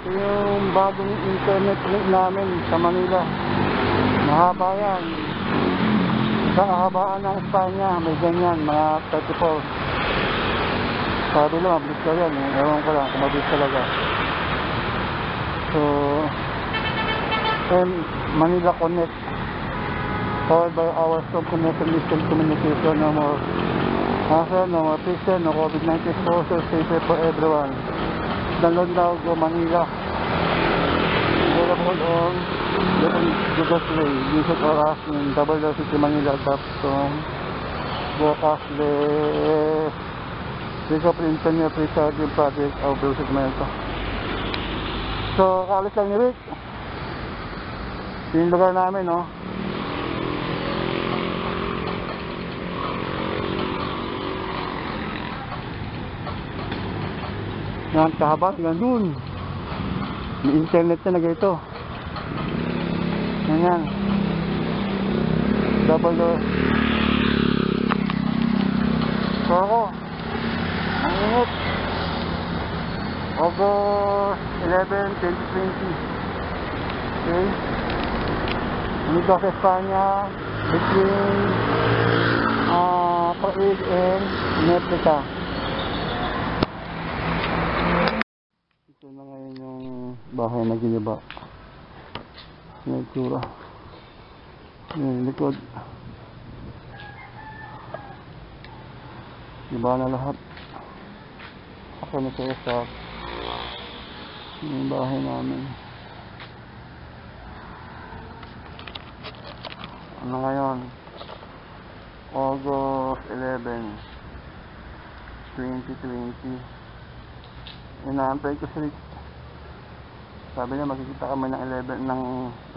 Ito yung bagong internet link namin sa Manila. Mahaba yan. Sa kahabaan ng Espanya, may ganyan, mga 34. Sabi lang, mabilis ka yan. Ewan ko lang kung mabilis talaga. So, Manila Connect. Powered by our strong connection, distant communication, no more hassle, no more friction, no COVID-19 exposure, safer for everyone. Download now, Go Manila. Available on Google Play. Visit or ask in www.citymanila.com. Go cashless. Pick up internet recharging project of Bruce Mento. So, kaalis lang ni Rick. Yung lugar namin, no? Yan, kahaba, yan dun. May internet na ganito. Yan. Double door. So ako, ang init. August 11, 2020. Okay. Nandito sa Espanya between Prague and Metrica. Ito na ngayon yung bahay na giniba. May itsura. Yung likod. Iba na lahat. Ako na sa stock. Yung bahay namin. Ano ngayon? August 11, 2020. Inaantay ko si Rick. Sabi niya makikita kami ng 11 ng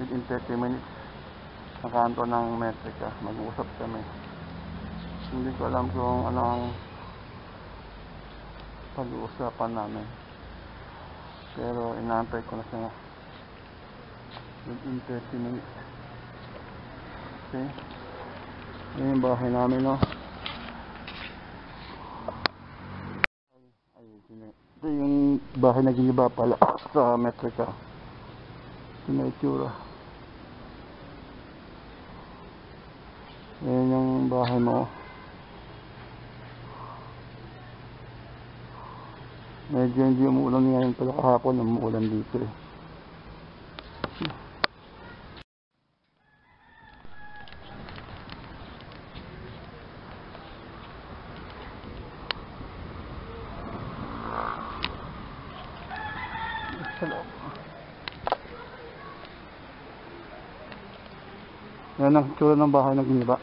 within 30 minutes sa kanto ng Metrica. Mag-uusap kami. Hindi ko alam kung ano ang pag-uusapan namin. Pero inaantay ko na siya within 30 minutes. Okay. Yan yung bahay namin, no? Ito yung bahay na giniba pala sa Metrica. Ito na itsura. Yan yung bahay mo. Medyo hindi umuulan ngayon pala, kahapon umuulan dito eh. Yan ang tsura ng bahay na giniba.